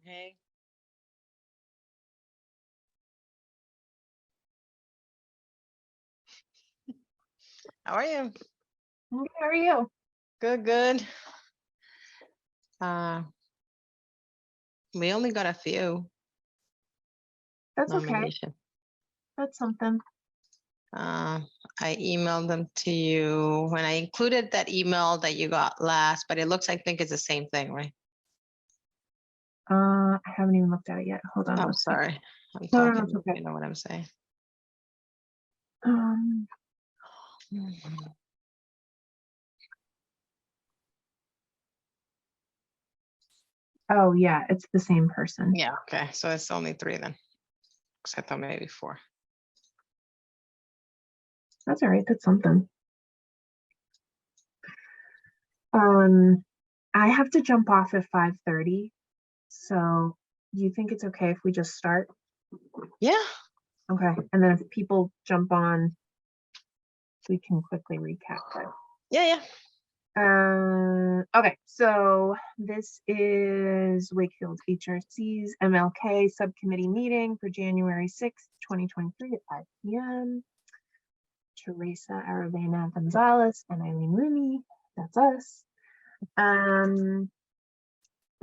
Hey, how are you? How are you? Good, good. Uh, we only got a few That's okay. nomination. That's something. I emailed them to you when I included that email that you got last, but it looks, I think it's the same thing, right? I haven't even looked at it yet. Hold on. I'm Let's see. sorry. I'm No, talking. it's okay. You know what I'm saying? Um, oh yeah, it's the same person. Yeah. Okay. So it's only 3 then. Because I thought maybe 4. That's all right. That's something. I have to jump off at 5:30. So do you think it's okay if we just start? Yeah. Okay. And then if people jump on, we can quickly recap it. Yeah. Okay, so this is Wakefield HRC's MLK subcommittee meeting for January 6th, 2023 at 5 p.m. Teresa Aravena Gonzalez and Eileen Rooney, that's us.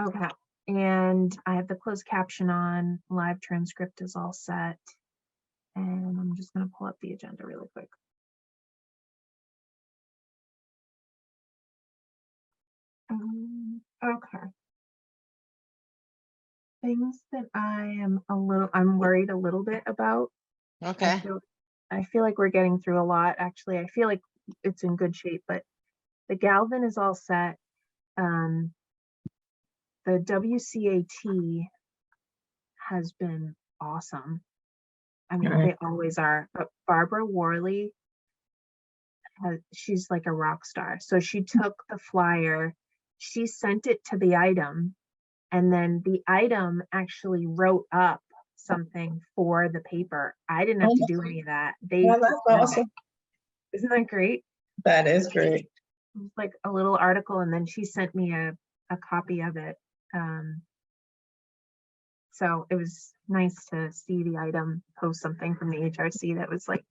Okay, and I have the closed caption on, live transcript is all set. And I'm just gonna pull up the agenda really quick. Okay. Things that I'm worried a little bit about. Okay. I feel like we're getting through a lot. Actually, I feel like it's in good shape, but the Galvin is all set. The WCAT has been awesome. I mean, they always are. But Barbara Worley, she's like a rock star. So she took the flyer, she sent it to the item, and then the item actually wrote up something for the paper. I didn't have to do any of that. Well, that's awesome. Isn't that great? That is great. It was like a little article, and then she sent me a copy of it. So it was nice to see the item post something from the HRC that was like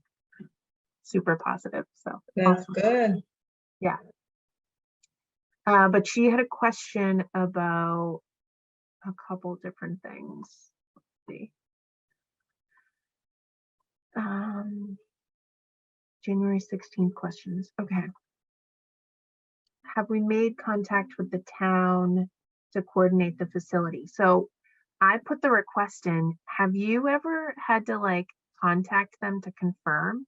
super positive. So That's awesome. good. Yeah. But she had a question about a couple different things. Let's see. January 16th questions. Okay. Have we made contact with the town to coordinate the facility? So I put the request in. Have you ever had to like contact them to confirm?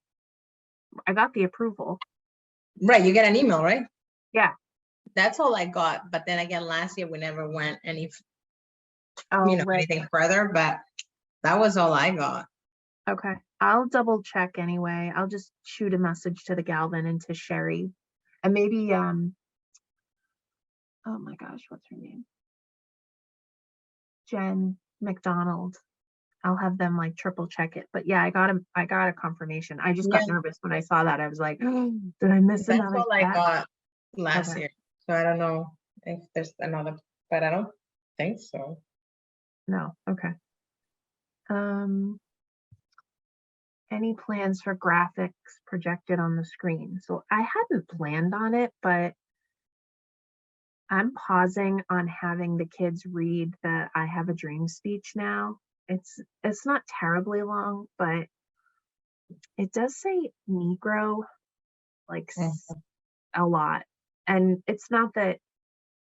I got the approval. Right. You get an email, right? Yeah. That's all I got. But then again, last year we never went any, Oh, anything further, but that was all I got. Okay. I'll double check anyway. I'll just shoot a message to the Galvin and to Sherry. And maybe, oh my gosh, what's her name? Jen McDonald. I'll have them like triple check it. But yeah, I got a confirmation. I just got nervous when I saw that. I was like, oh, did I miss That's another all I step? got last Okay. year. So I don't know if there's another, but I don't think so. No, okay. Any plans for graphics projected on the screen? So I hadn't planned on it, but I'm pausing on having the kids read the I Have a Dream speech now. It's not terribly long, but it does say Negro like a lot. And it's not that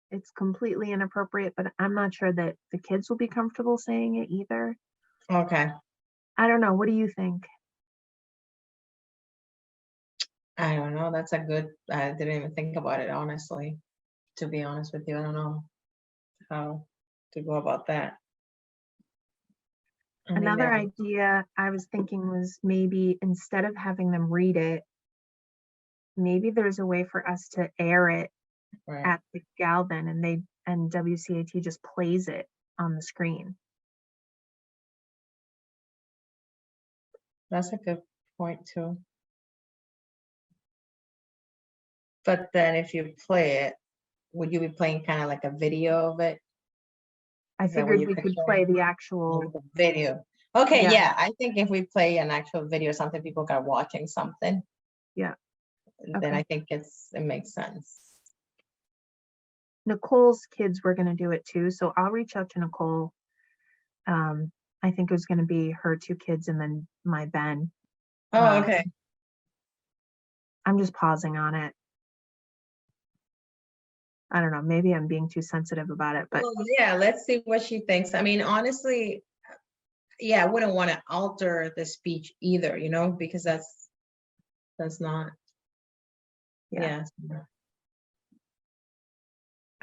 it's completely inappropriate, but I'm not sure that the kids will be comfortable saying it either. Okay. I don't know. What do you think? I don't know. That's a good, I didn't even think about it, honestly. To be honest with you, I don't know how to go about that. Another idea I was thinking was maybe instead of having them read it, maybe there's a way for us to air it at the Galvin and WCAT just plays it on the screen. That's a good point too. But then if you play it, would you be playing kind of like a video of it? I Is that what figured you we could picture? play the actual, The video. Okay, yeah, yeah, I think if we play an actual video, something people are watching something, yeah. then Okay. I think it makes sense. Nicole's kids were gonna do it too, so I'll reach out to Nicole. I think it was gonna be her 2 kids and then my Ben. Oh, okay. I'm just pausing on it. I don't know, maybe I'm being too sensitive about it, but Well, yeah, let's see what she thinks. I mean, honestly, yeah, I wouldn't want to alter the speech either, you know, because that's not, yeah. yeah.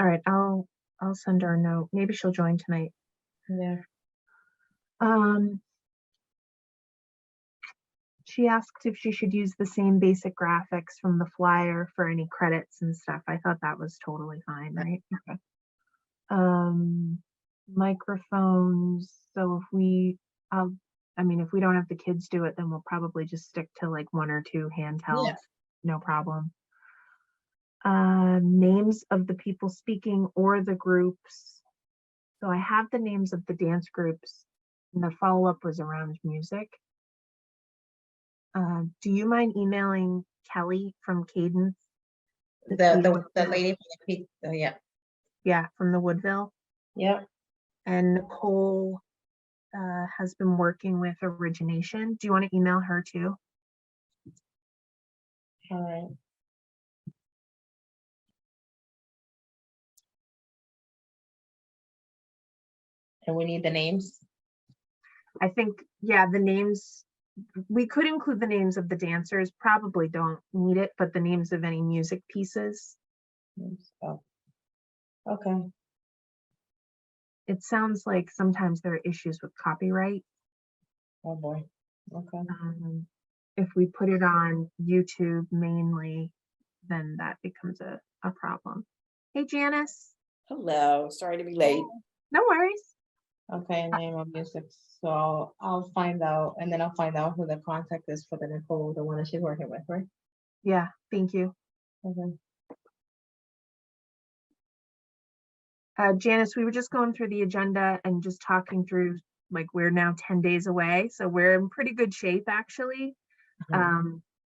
All right, I'll send her a note. Maybe she'll join tonight. Yeah. She asked if she should use the same basic graphics from the flyer for any credits and stuff. I thought that was totally fine, right? Okay. Microphones. So if we, I mean, if we don't have the kids do it, then we'll probably just stick to like 1 or 2 handhelds. Yeah. No problem. Names of the people speaking or the groups. So I have the names of the dance groups, and the follow-up was around music. Do you mind emailing Kelly from Cadence? The lady from the pizza, yeah. Yeah, from the Woodville. Yeah. And Nicole has been working with Origination. Do you want to email her too? All right. And we need the names. I think, yeah, the names, we could include the names of the dancers, probably don't need it, but the names of any music pieces. Oh. Okay. It sounds like sometimes there are issues with copyright. Oh boy. Okay. If we put it on YouTube mainly, then that becomes a problem. Hey, Janice. Hello, sorry to be late. No worries. Okay, name of music. So I'll find out, and then I'll find out who the contact is for the Nicole, the one that she's working with, right? Yeah, thank you. Okay. Janice, we were just going through the agenda and just talking through, like, we're now 10 days away, so we're in pretty good shape actually,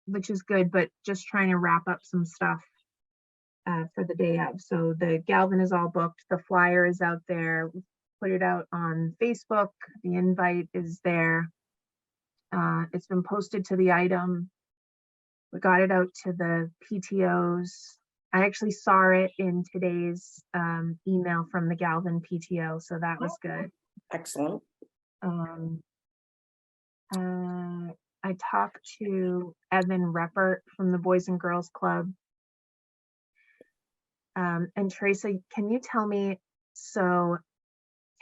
which is good, but just trying to wrap up some stuff for the day of. So the Galvin is all booked, the flyer is out there, we put it out on Facebook, the invite is there. It's been posted to the item. We got it out to the PTOs. I actually saw it in today's email from the Galvin PTO, so that was good. Excellent. I talked to Evan Reppert from the Boys and Girls Club. And Teresa, can you tell me, so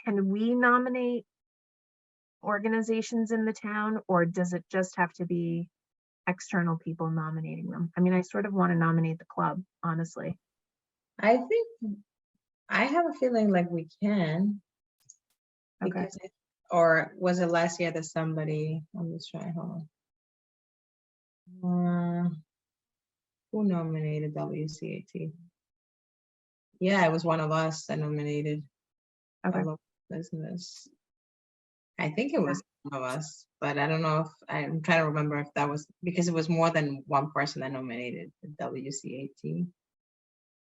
can we nominate organizations in the town, or does it just have to be external people nominating them? I mean, I sort of want to nominate the club, honestly. I think I have a feeling like we can. Okay. Because or was it last year that somebody, I'm just trying, hold on. Who nominated WCAT? Yeah, it was one of us that nominated. Okay. Business. I think it was one of us, but I don't know if I'm trying to remember if that was because it was more than one person that nominated the WCAT.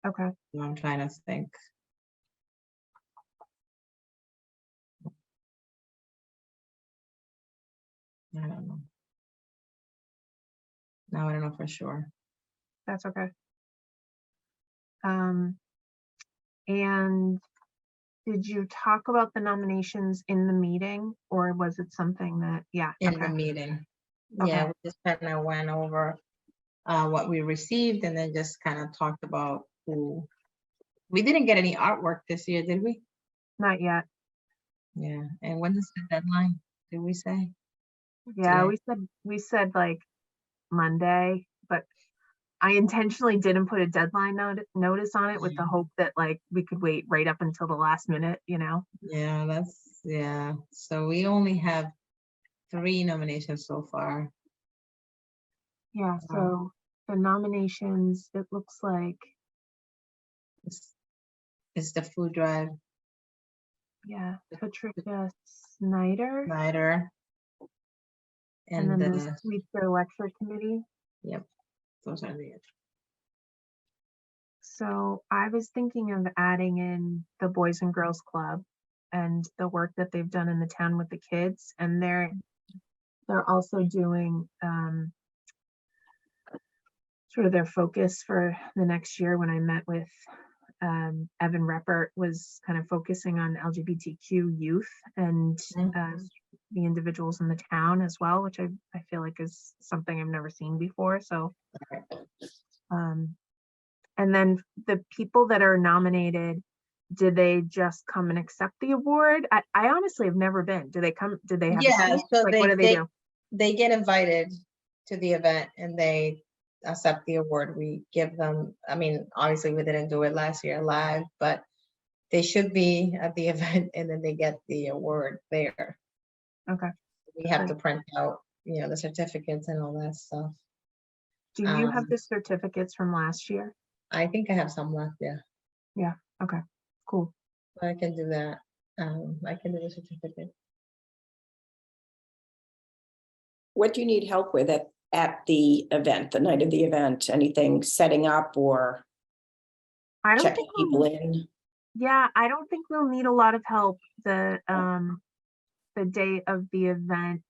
Okay. So I'm trying to think. I don't know. No, I don't know for sure. That's okay. And did you talk about the nominations in the meeting, or was it something that, yeah, In the meeting. Yeah, we just kind of went over what we received and then just kind of talked about who. We didn't get any artwork this year, did we? Not yet. Yeah, and when is the deadline, did we say? Yeah, Today? we said like Monday, but I intentionally didn't put a deadline notice on it with the hope that like we could wait right up until the last minute, you know? Yeah, yeah. So we only have 3 nominations so far. Yeah, so the nominations, it looks like It's the food drive. Yeah, Patricia Snyder, Snyder. and And then the Sweetser Lecture Committee. yep, those are the. So I was thinking of adding in the Boys and Girls Club and the work that they've done in the town with the kids, and they're also doing sort of their focus for the next year. When I met with Evan Reppert, was kind of focusing on LGBTQ youth and the individuals in the town as well, which I feel like is something I've never seen before. So and then the people that are nominated, do they just come and accept the award? I honestly have never been. Do they come? Do they have a Yeah, speech? so Like, what do they do? they get invited to the event and they accept the award. We give them, I mean, obviously we didn't do it last year live, but they should be at the event and then they get the award there. Okay. We have to print out, you know, the certificates and all that stuff. Do you have the certificates from last year? I think I have some left, yeah. Yeah. Okay. Cool. I can do that. I can do the certificate. What do you need help with at the event, the night of the event? Anything setting up or I don't checking think people in? Yeah, I don't think we'll need a lot of help the day of the event.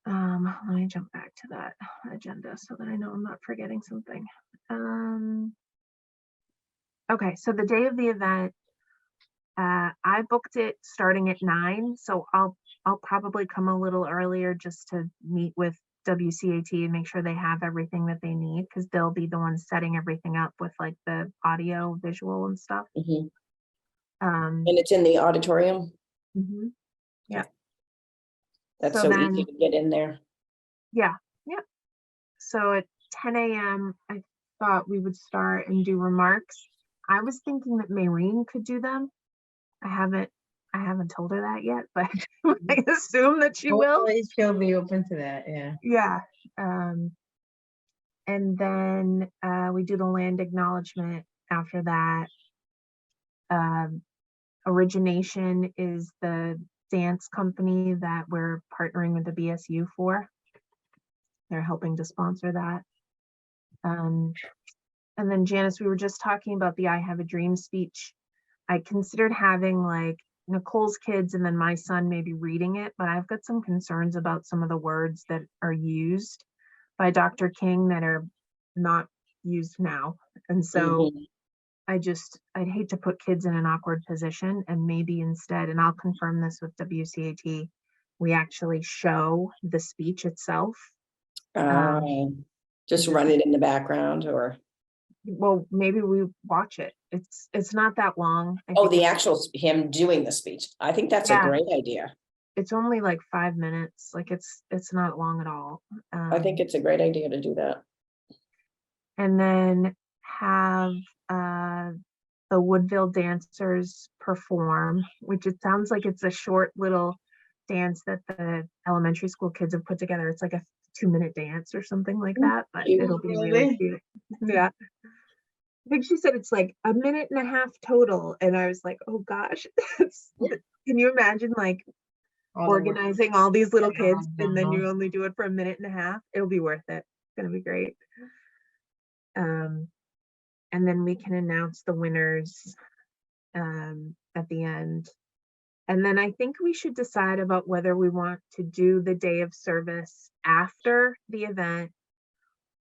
Let me jump back to that agenda so that I know I'm not forgetting something. Okay, so the day of the event, I booked it starting at 9, so I'll probably come a little earlier just to meet with WCAT and make sure they have everything that they need, because they'll be the ones setting everything up with like the audio, visual and stuff. Mhm. And it's in the auditorium? Mhm. Yeah. That's So so then- easy to get in there. Yeah. So at 10 a.m., I thought we would start and do remarks. I was thinking that Maureen could do them. I haven't told her that yet, but I assume that she will. Hopefully she'll be open to that, yeah. Yeah. And then we do the land acknowledgement after that. Origination is the dance company that we're partnering with the BSU for. They're helping to sponsor that. And then Janice, we were just talking about the I Have a Dream speech. I considered having like Nicole's kids and then my son maybe reading it, but I've got some concerns about some of the words that are used by Dr. King that are not used now. And so I'd hate to put kids in an awkward position, and maybe instead, and I'll confirm this with WCAT, we actually show the speech itself. Just run it in the background or? Well, maybe we watch it. It's not that long. Oh, the actual, him doing the speech. I think that's a great idea. It's only like 5 minutes. Like it's not long at all. I think it's a great idea to do that. And then have the Woodville dancers perform, which it sounds like it's a short little dance that the elementary school kids have put together. It's like a 2-minute dance or something like that, but it'll be really cute. Yeah. I think she said it's like 1.5 minutes total. And I was like, oh gosh, can you imagine like organizing all these little kids and then you only do it for 1.5 minutes? It'll be worth it. It's gonna be great. And then we can announce the winners at the end. And then I think we should decide about whether we want to do the day of service after the event,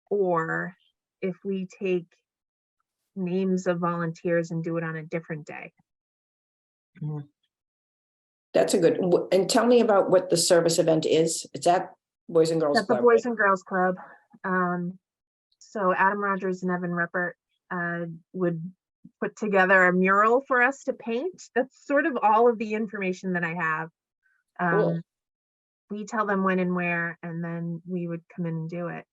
or if we take names of volunteers and do it on a different day. That's a good, and tell me about what the service event is. It's at Boys and Girls At Club. the Boys and Girls Club. So Adam Rogers and Evan Reppert would put together a mural for us to paint. That's sort of all of the information that I have. Cool. We tell them when and where, and then we would come in and do it.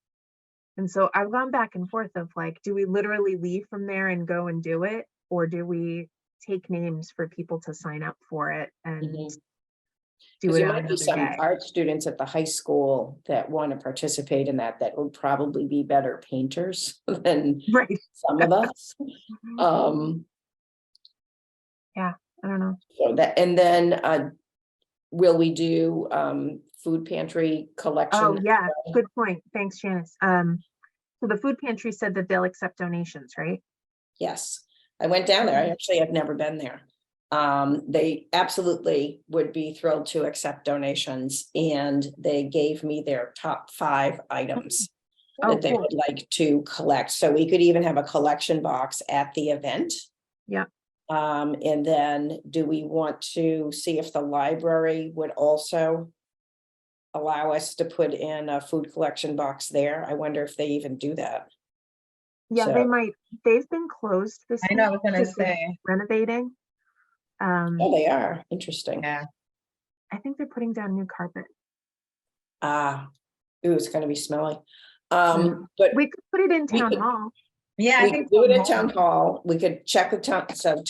And so I've gone back and forth of like, do we literally leave from there and go and do it? Or do we take names for people to sign up for it and do it There on might be another some day? art students at the high school that want to participate in that would probably be better painters than Right. some of us. Yeah. I don't know. So that, and then will we do food pantry collection? Oh, yeah, good point. Thanks, Janice. So the food pantry said that they'll accept donations, right? Yes, I went down there. I actually have never been there. They absolutely would be thrilled to accept donations, and they gave me their top 5 items Oh, that they cool. would like to collect. So we could even have a collection box at the event. Yeah. And then do we want to see if the library would also allow us to put in a food collection box there? I wonder if they even do that. Yeah, So- they might. They've been closed this I know, I week was gonna just with say, renovating. Oh, they are interesting. yeah, I think they're putting down new carpet. Ooh, it's gonna be smelly. Mm. But We could put it in we town could- hall. yeah, I we think could do it so. at town hall. We could check with town, so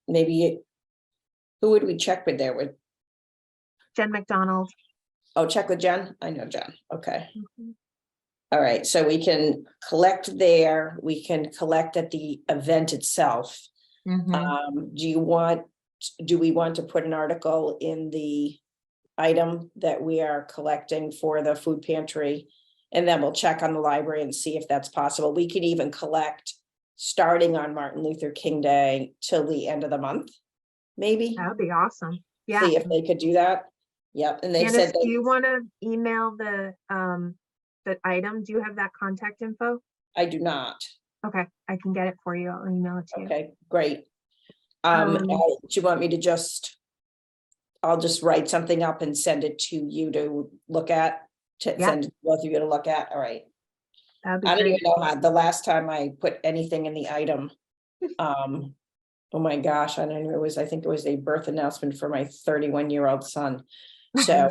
maybe who would we check with there? With, Jen McDonald. oh, check with Jen? I know Jen. Okay. Mhm. All right, so we can collect there, we can collect at the event itself. Mhm. Do we want to put an article in the item that we are collecting for the food pantry? And then we'll check on the library and see if that's possible. We could even collect starting on Martin Luther King Day till the end of the month, maybe. That would be awesome. Yeah. See if they could do that. Yep, and they Janice, said do that you want to email the item? Do you have that contact info? I do not. Okay, I can get it for you. I'll email it to you. Okay, great. Um, Do you want me to just? I'll just write something up and send it to you to look at, to Yeah. send it to both of you to look at. All right. That'd be I don't great. even know how, the last time I put anything in the item. Oh my gosh, I don't know, I think it was a birth announcement for my 31-year-old son. So,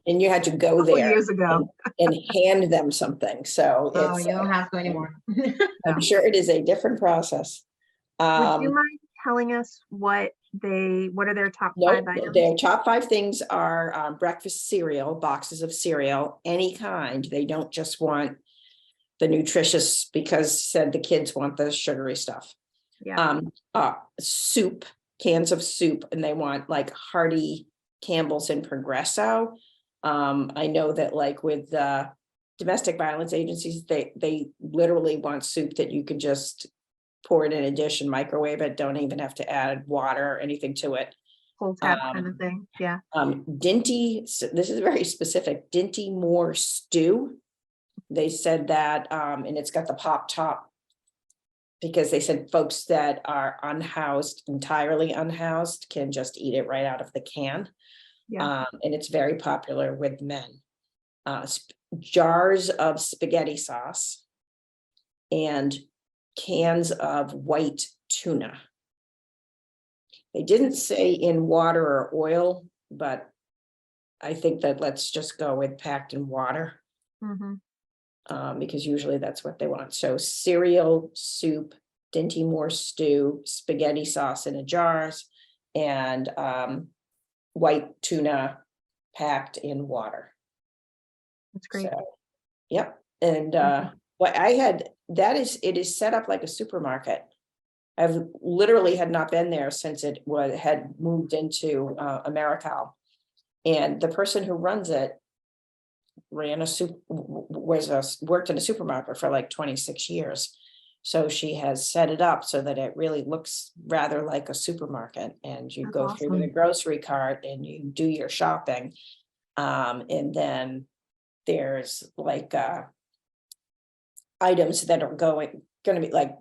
and you had to go Couple there years ago. and hand them something. So Oh, it's, you don't have to anymore. I'm sure it is a different process. Would you mind telling us what are their top No, 5 items? their top 5 things are breakfast cereal, boxes of cereal, any kind. They don't just want the nutritious, because said the kids want the sugary stuff. Yeah. Soup, cans of soup, and they want like hearty Campbell's and Progresso. I know that like with domestic violence agencies, they literally want soup that you can just pour it in a dish and microwave it, don't even have to add water or anything to it. Full tab kind of thing. Yeah. Dinty, this is very specific, Dinty Moore stew. They said that, and it's got the pop top, because they said folks that are unhoused, entirely unhoused, can just eat it right out of the can. Yeah. And it's very popular with men. Jars of spaghetti sauce and cans of white tuna. They didn't say in water or oil, but I think that let's just go with packed in water. Mhm. Because usually that's what they want. So cereal, soup, Dinty Moore stew, spaghetti sauce in a jars, and white tuna packed in water. That's great. So, yep. And Thank what I had, it is set up like a supermarket. I've literally had not been there since it had moved into Americal. And the person who runs it worked in a supermarket for like 26 years. So she has set it up so that it really looks rather like a supermarket, and you That's go through with a awesome. grocery cart and you do your shopping. And then there's like items that are going to be like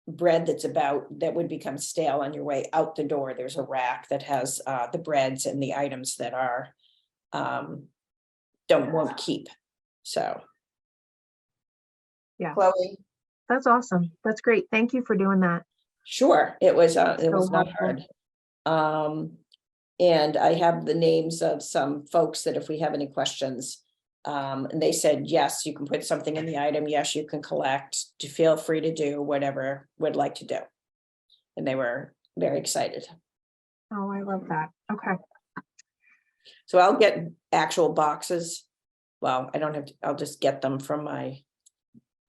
bread that would become stale on your way out the door. There's a rack that has the breads and the items that are won't keep. So. Yeah. Chloe. That's awesome. That's great. Thank you for doing that. Sure, it was So not helpful. hard. And I have the names of some folks that if we have any questions, and they said, yes, you can put something in the item. Yes, you can collect, to feel free to do whatever would like to do. And they were very excited. Oh, I love that. Okay. So I'll get actual boxes. Well, I don't have to, I'll just get them from I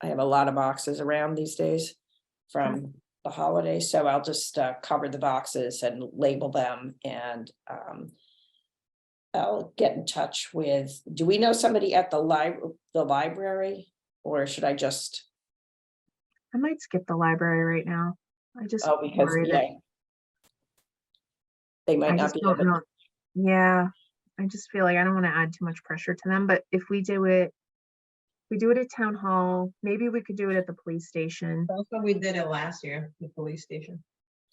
have a lot of boxes around these days from the holidays, so I'll just cover the boxes and label them, and I'll get in touch with, do we know somebody at the library, or should I just, I might skip the library right now. I just oh, because, worry yeah. that They might I not just be don't able, know. Yeah, I just feel like I don't want to add too much pressure to them, but if we do it at town hall, maybe we could do it at the police station. That's what we did it last year, the police station.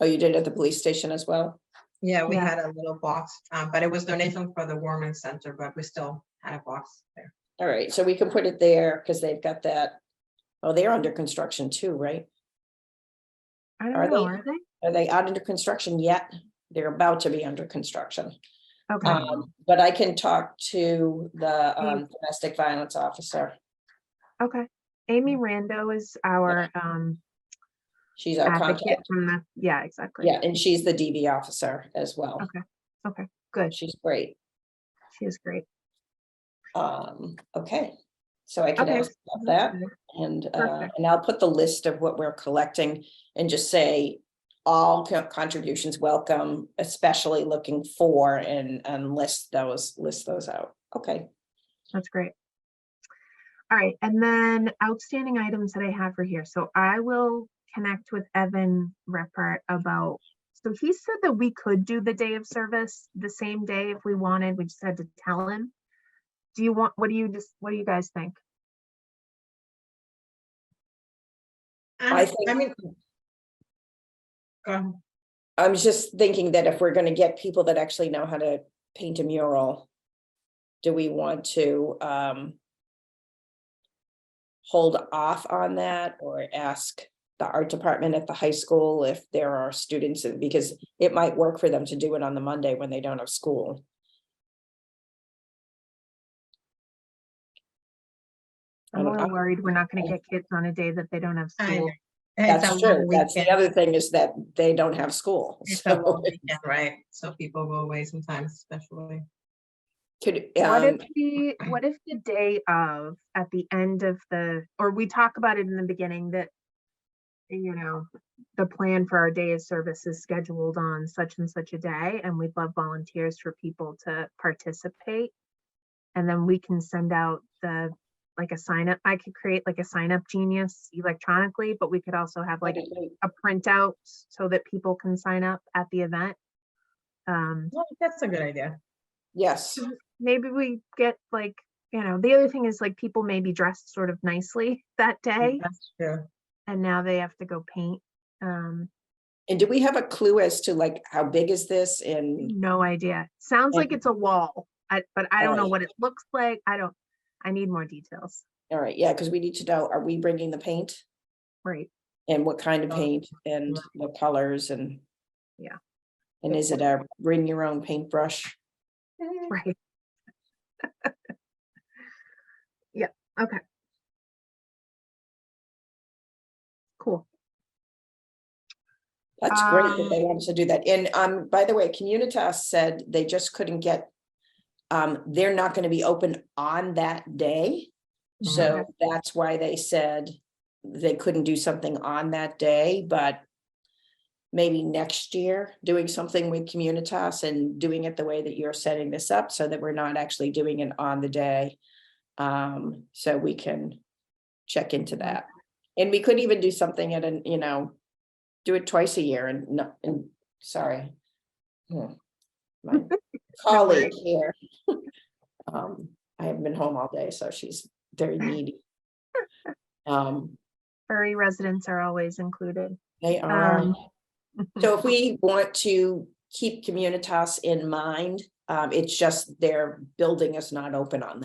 oh, you did at the police station as well? Yeah, we Yeah. had a little box, but it was donation for the Warman Center, but we still had a box there. All right, so we can put it there, because they've got that, oh, they're under construction too, right? I don't Are know, they? are they? Are they out under construction yet? They're about to be under construction. Okay, But I can talk to the domestic violence officer. okay. Amy Rando is our She's our advocate contact. from the, yeah, exactly. Yeah, and she's the DB officer as well. Okay, okay, good. She's great. She is great. Okay. So I can Okay, ask about that, good. and Perfect. I'll put the list of what we're collecting and just say all contributions welcome, especially looking for, and list those out. Okay. That's great. All right, and then outstanding items that I have for here. So I will connect with Evan Reppert about, so he said that we could do the day of service the same day if we wanted. We just had to tell him. Do you want, what do you guys think? I I think- mean, go ahead. I was just thinking that if we're gonna get people that actually know how to paint a mural, do we want to hold off on that, or ask the art department at the high school if there are students, because it might work for them to do it on the Monday when they don't have school. I'm a little worried we're not gonna get kids on a day that they don't have I know. school. It's That's a true. long That's the weekend. other thing, is that they don't have school. It's a long weekend, right? So people go away sometimes, especially. Could, What if the day of, at the end of the, or we talk about it in the beginning that, you know, the plan for our day of service is scheduled on such and such a day, and we'd love volunteers for people to participate. And then we can send out like a sign up. I could create like a sign up genius electronically, but we could also have like a printout so that people can sign up at the event. Well, that's a good idea. yes, Maybe we get like, you know, the other thing is like people may be dressed sort of nicely that day, That's true. and now they have to go paint. and do we have a clue as to like how big is this? And No idea. Sounds like And- it's a wall, but I don't know Alright. what it looks like. I need more details. all right, yeah, because we need to know, are we bringing the paint, Right. and what kind of Oh, paint, and right. what colors, and Yeah. and is it a bring your own paintbrush? Right. Yeah. Okay. Cool. That's great that they want us to do that. And by the way, Communitas said they just couldn't get, they're not going to be open on that day. So that's why they said they couldn't do something on that day, but maybe next year doing something with Communitas and doing it the way that you're setting this up, so that we're not actually doing it on the day. So we can check into that. And we could even do something at an, do it twice a year, and no, and sorry. My colleague here. I haven't been home all day, so she's very needy. Furry residents are always included. They are. So if we want to keep Communitas in mind, it's just their building is not open on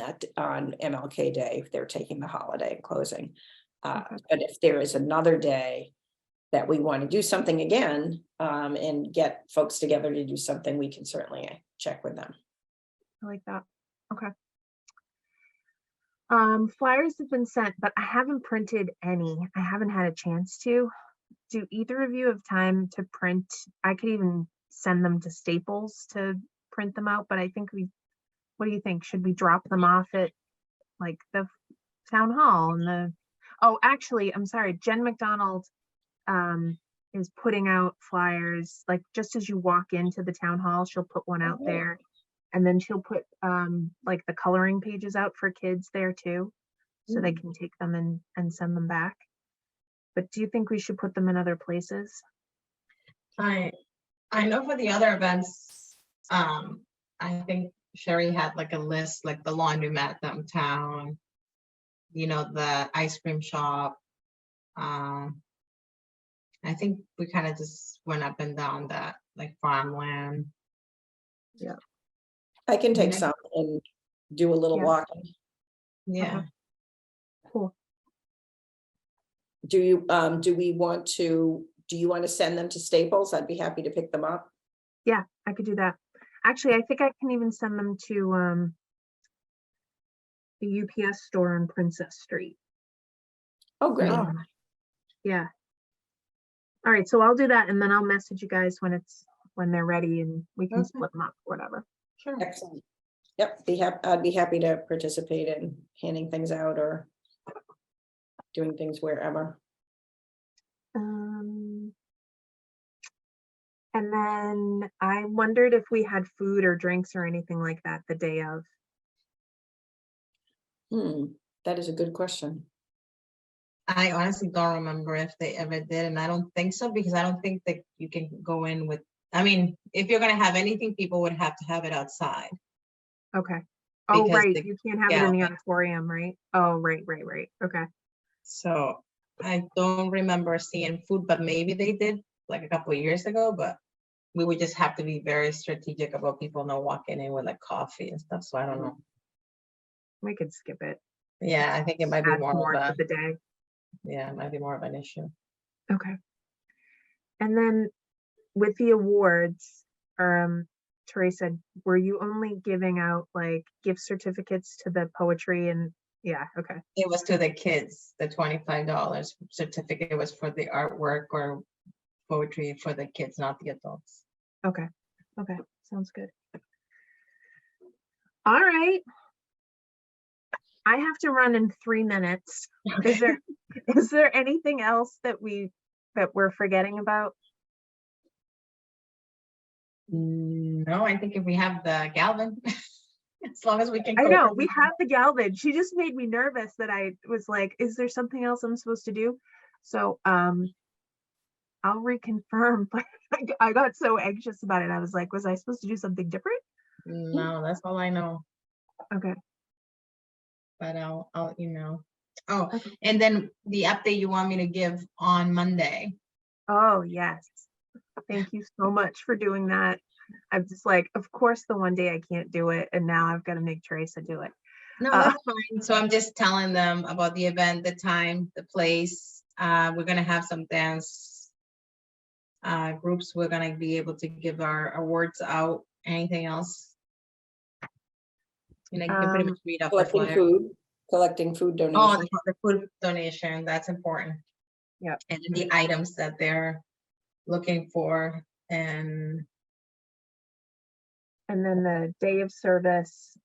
MLK Day. They're taking the holiday and closing. But if there is another day that we want to do something again, and get folks together to do something, we can certainly check with them. I like that. Okay. Flyers have been sent, but I haven't printed any. I haven't had a chance to. Do either of you have time to print? I could even send them to Staples to print them out, but I think what do you think? Should we drop them off at like the town hall and oh, actually, I'm sorry, Jen McDonald is putting out flyers, like just as you walk into the town hall, she'll put one out Oh. there. And then she'll put like the coloring pages out for kids there too, so they can take them and send them back. But do you think we should put them in other places? I know for the other events, I think Sherry had like a list, like the laundromat downtown, you know, the ice cream shop. I think we kind of just went up and down that, like farmland. I can take Yeah. some and do a little Yeah. walking. Yeah. Cool. Do you want to send them to Staples? I'd be happy to pick them up. Yeah, I could do that. Actually, I think I can even send them to the UPS store on Princess Street. Oh, great. Oh. Yeah. All right, so I'll do that, and then I'll message you guys when they're ready, and we can Okay. split them up, whatever. Sure. Excellent. Yep, I'd be happy to participate in handing things out or doing things wherever. And then I wondered if we had food or drinks or anything like that the day of. That is a good question. I honestly don't remember if they ever did, and I don't think so, because I don't think that you can go in with, I mean, if you're gonna have anything, people would have to have it outside. Okay. Oh, Because right, the you can't have it in the gallery- auditorium, right? Oh, right. Okay. So I don't remember seeing food, but maybe they did like a couple of years ago, but we would just have to be very strategic about people not walking in with like coffee and stuff, so I don't know. We could skip it. Yeah, I think it might be Add more more of to a, the day. yeah, it might be more of an issue. Okay. And then with the awards, Teresa, were you only giving out like gift certificates to the poetry and yeah, okay. It was to the kids, the $25 certificate was for the artwork or poetry for the kids, not the adults. Okay. Sounds good. All right. I have to run in 3 minutes. Is there anything else that we're forgetting about? No, I think if we have the Galvin, as long as we can. I cope know with we it. have the Galvin. She just made me nervous that I was like, is there something else I'm supposed to do? So I'll reconfirm, but I got so anxious about it. I was like, was I supposed to do something different? No, that's all I know, Okay. but I'll email. Oh, Okay. and then the update you want me to give on Monday. Oh, yes. Thank you so much for doing that. I'm just like, of course, the one day I can't do it. And now I've got to make Teresa do it. No, that's fine. So I'm just telling them about the event, the time, the place. We're gonna have some dance groups. We're gonna be able to give our awards out. Anything else? You know, you can pretty much read off the flyer. Collecting food Oh, donations. the food donation, that's important. Yep. And then the items that they're looking for, and And then the day of service,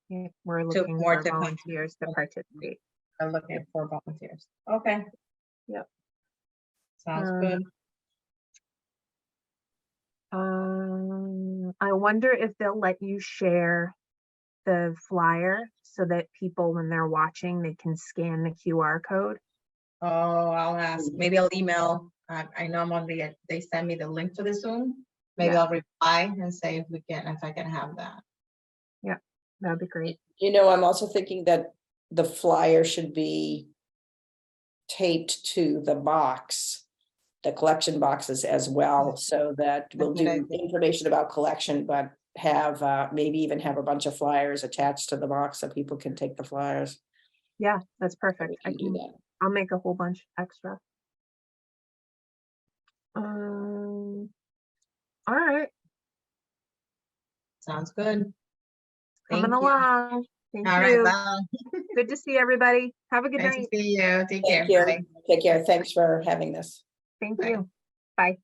we're looking more for to come. volunteers to participate. are looking for volunteers. Okay. Yep. Sounds good. I wonder if they'll let you share the flyer so that people, when they're watching, they can scan the QR code. Oh, I'll ask. Maybe I'll email. I know I'm on the, they send me the link to the Zoom. Maybe Yeah. I'll reply and say if I can have that. That'd be great. You know, I'm also thinking that the flyer should be taped to the box, the collection boxes as well, so that we'll Good do idea. information about collection, but have maybe even have a bunch of flyers attached to the box so people can take the flyers. Yeah, that's perfect. We can do that. I'll make a whole bunch extra. All right, Sounds good. coming Thank you. along. Thank All right, you. bye. Good to see everybody. Have a good Nice to night. see you. Take care. Thank you. Bye. Take care. Thanks for having this. Thank Bye. you. Bye.